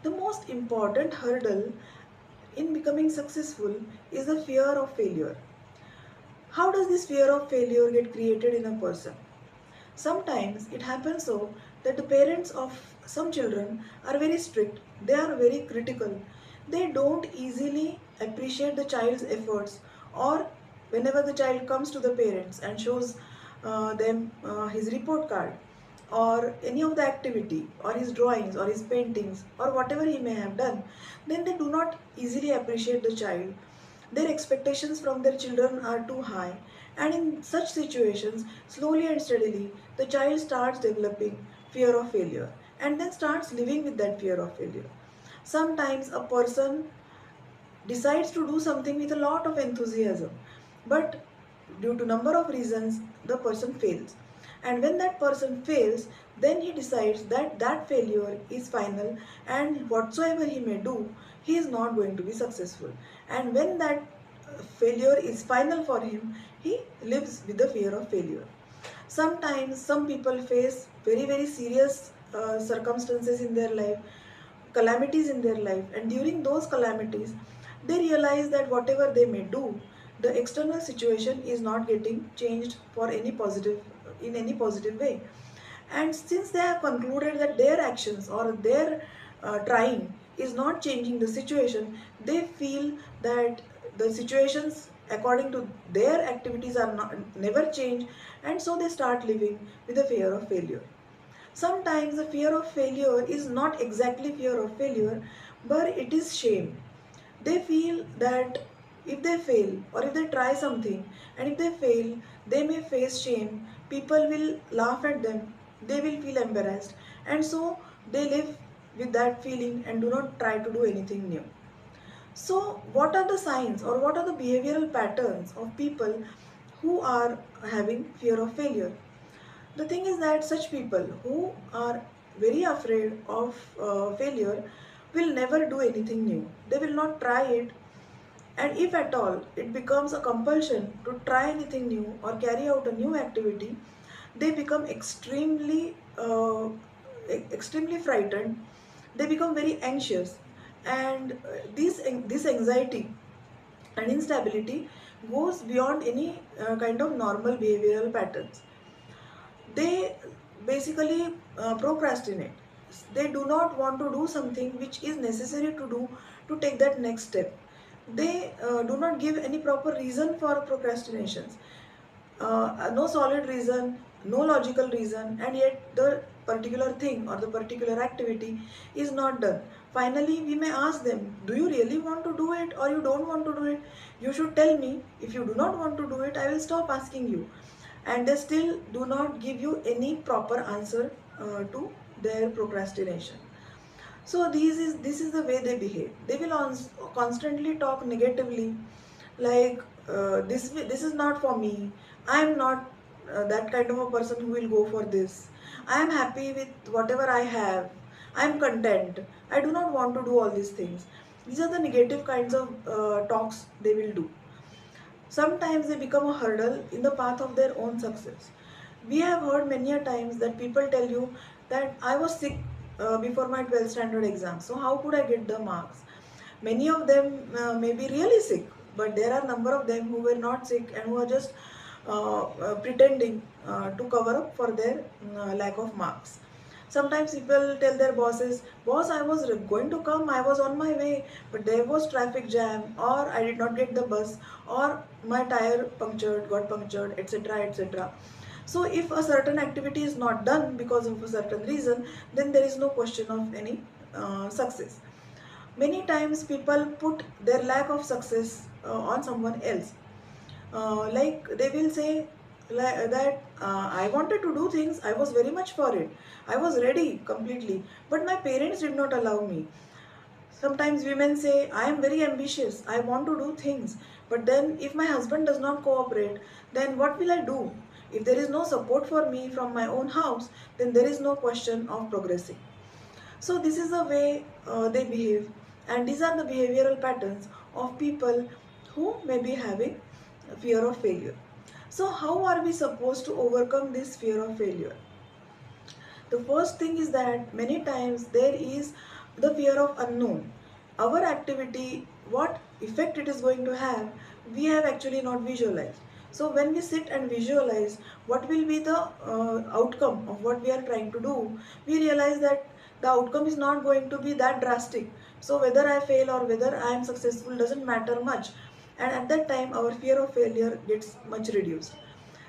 The most important hurdle in becoming successful is the fear of failure. How does this fear of failure get created in a person? Sometimes it happens so that the parents of some children are very strict, they are very critical, they don't easily appreciate the child's efforts, or whenever the child comes to the parents and shows them his report card or any of the activity or his drawings or his paintings or whatever he may have done, then they do not easily appreciate the child. Their expectations from their children are too high, and in such situations, slowly and steadily, the child starts developing fear of failure and then starts living with that fear of failure. Sometimes a person decides to do something with a lot of enthusiasm, but due to number of reasons the person fails, and when that person fails, then he decides that that failure is final, and whatsoever he may do, he is not going to be successful. And when that failure is final for him, he lives with the fear of failure. Sometimes some people face very serious circumstances in their life, calamities in their life, and during those calamities they realize that whatever they may do, the external situation is not getting changed for any positive, in any positive way. And since they have concluded that their actions or their trying is not changing the situation, they feel that the situations according to their activities are not, never change, and so they start living with the fear of failure. Sometimes the fear of failure is not exactly fear of failure, but it is shame. They feel that if they fail or if they try something and if they fail, they may face shame. People will laugh at them, they will feel embarrassed, and so they live with that feeling and do not try to do anything new. So, what are the signs or what are the behavioral patterns of people who are having fear of failure? The thing is that such people who are very afraid of failure will never do anything new. They will not try it, and if at all it becomes a compulsion to try anything new or carry out a new activity, they become extremely frightened. They become very anxious, and this anxiety and instability goes beyond any kind of normal behavioral patterns. They basically procrastinate. They do not want to do something which is necessary to do to take that next step. They do not give any proper reason for procrastinations, no solid reason, no logical reason, and yet the particular thing or the particular activity is not done. Finally, we may ask them, do you really want to do it or you don't want to do it? You should tell me. If you do not want to do it, I will stop asking you. And they still do not give you any proper answer to their procrastination. So this is the way they behave. They will constantly talk negatively, like this is not for me. I am not that kind of a person who will go for this. I am happy with whatever I have. I am content. I do not want to do all these things. These are the negative kinds of talks they will do. Sometimes they become a hurdle in the path of their own success. We have heard many a times that people tell you that I was sick before my 12th standard exam, so how could I get the marks? Many of them may be really sick, but there are a number of them who were not sick and who are just pretending to cover up for their lack of marks. Sometimes people tell their bosses, boss, I was going to come, I was on my way, but there was traffic jam, or I did not get the bus, or my tire got punctured, etc. etc. So if a certain activity is not done because of a certain reason, then there is no question of any success. Many times people put their lack of success on someone else. Like they will say that I wanted to do things, I was very much for it, I was ready completely, but my parents did not allow me. Sometimes women say, I am very ambitious, I want to do things, but then if my husband does not cooperate, then what will I do? If there is no support for me from my own house, then there is no question of progressing. So this is the way they behave, and these are the behavioral patterns of people who may be having fear of failure. So how are we supposed to overcome this fear of failure? The first thing is that many times there is the fear of unknown. Our activity, what effect it is going to have, we have actually not visualized. So when we sit and visualize what will be the outcome of what we are trying to do, we realize that the outcome is not going to be that drastic. So whether I fail or whether I am successful doesn't matter much. And at that time, our fear of failure gets much reduced.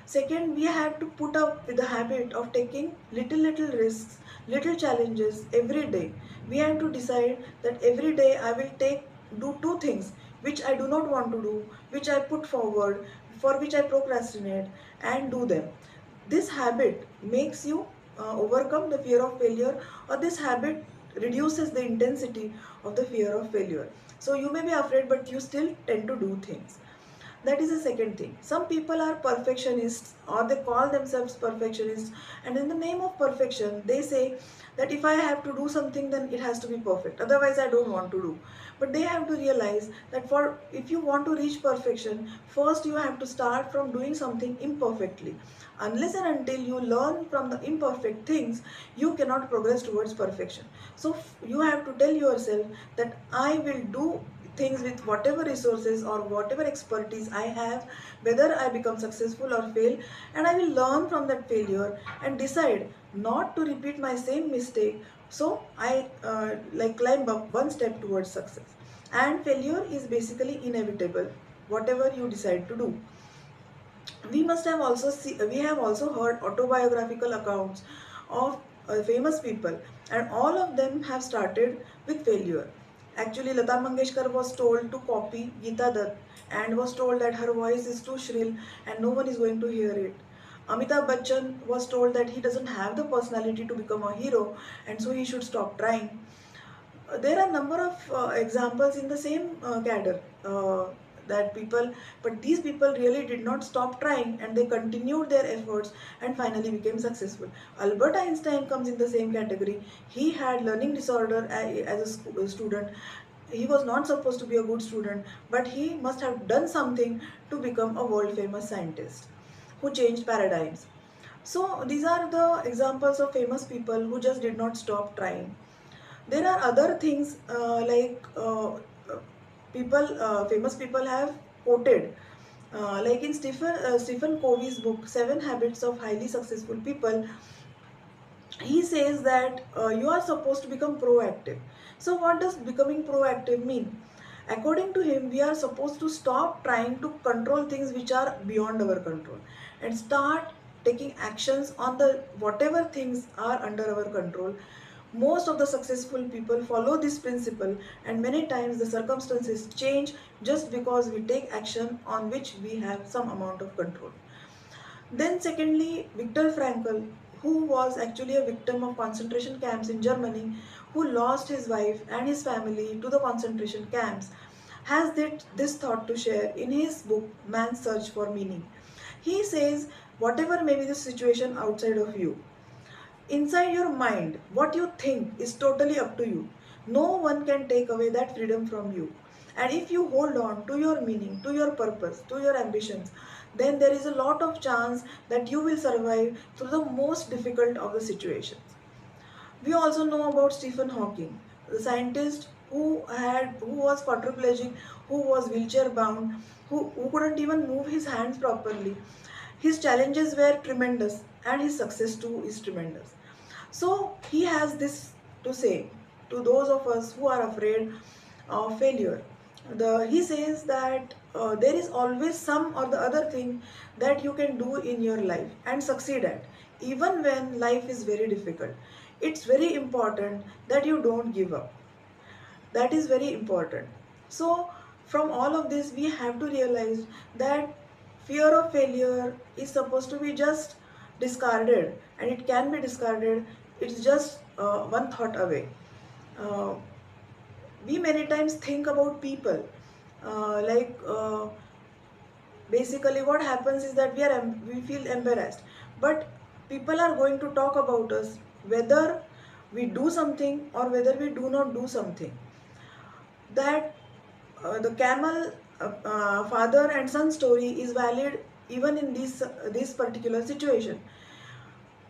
Second, we have to put up with the habit of taking little risks, little challenges every day. We have to decide that every day I will do two things which I do not want to do, which I put forward, for which I procrastinate, and do them. This habit makes you overcome the fear of failure, or this habit reduces the intensity of the fear of failure. So you may be afraid, but you still tend to do things. That is the second thing. Some people are perfectionists, or they call themselves perfectionists, and in the name of perfection they say that if I have to do something, then it has to be perfect, otherwise I don't want to do. But they have to realize that for if you want to reach perfection, first you have to start from doing something imperfectly. Unless and until you learn from the imperfect things, you cannot progress towards perfection. So you have to tell yourself that I will do things with whatever resources or whatever expertise I have, whether I become successful or fail, and I will learn from that failure and decide not to repeat my same mistake. So I like climb up one step towards success. And failure is basically inevitable, whatever you decide to do. We have also heard autobiographical accounts of famous people, and all of them have started with failure. Actually, Lata Mangeshkar was told to copy Geeta Dutt and was told that her voice is too shrill and no one is going to hear it. Amitabh Bachchan was told that he doesn't have the personality to become a hero, and so he should stop trying. There are number of examples in the same cadre, that people, but these people really did not stop trying, and they continued their efforts and finally became successful. Albert Einstein comes in the same category. He had learning disorder as a student. He was not supposed to be a good student, but he must have done something to become a world famous scientist who changed paradigms. So these are the examples of famous people who just did not stop trying. There are other things, famous people have quoted, like in Stephen Covey's book Seven Habits of Highly Successful People. He says that you are supposed to become proactive. So what does becoming proactive mean? According to him, we are supposed to stop trying to control things which are beyond our control and start taking actions on the whatever things are under our control. Most of the successful people follow this principle, and many times the circumstances change just because we take action on which we have some amount of control. Then secondly, Viktor Frankl, who was actually a victim of concentration camps in Germany, who lost his wife and his family to the concentration camps, has this thought to share in his book Man's Search for Meaning. He says, whatever may be the situation outside of you, inside your mind, what you think is totally up to you. No one can take away that freedom from you. And if you hold on to your meaning, to your purpose, to your ambitions, then there is a lot of chance that you will survive through the most difficult of the situations. We also know about Stephen Hawking, the scientist who was quadriplegic, who was wheelchair bound, who couldn't even move his hands properly. His challenges were tremendous and his success too is tremendous. So he has this to say to those of us who are afraid of failure. He says that there is always some or the other thing that you can do in your life and succeed at, even when life is very difficult. It's very important that you don't give up. That is very important. So from all of this, we have to realize that fear of failure is supposed to be just discarded, and it can be discarded. It's just one thought away. uh, we many times think about people, basically what happens is that we feel embarrassed, but people are going to talk about us whether we do something or whether we do not do something. That the camel father and son story is valid even in this particular situation.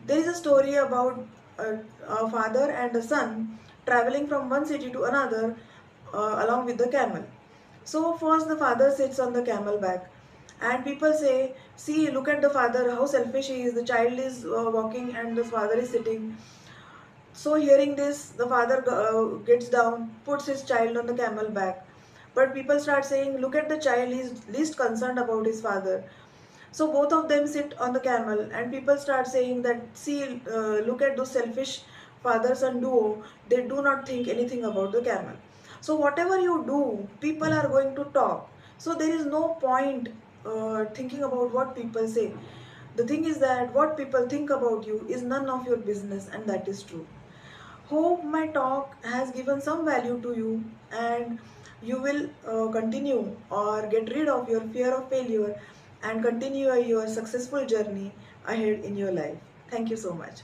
There is a story about a father and a son traveling from one city to another along with the camel. So first the father sits on the camel back, and people say, see, look at the father, how selfish he is. The child is walking and the father is sitting. So hearing this, the father gets down, puts his child on the camel back. But people start saying, look at the child, he's least concerned about his father. So both of them sit on the camel, and people start saying that, see, look at those selfish father son duo, they do not think anything about the camel. So whatever you do, people are going to talk. So there is no point thinking about what people say. The thing is that what people think about you is none of your business, and that is true. Hope my talk has given some value to you, and you will continue or get rid of your fear of failure and continue your successful journey ahead in your life. Thank you so much.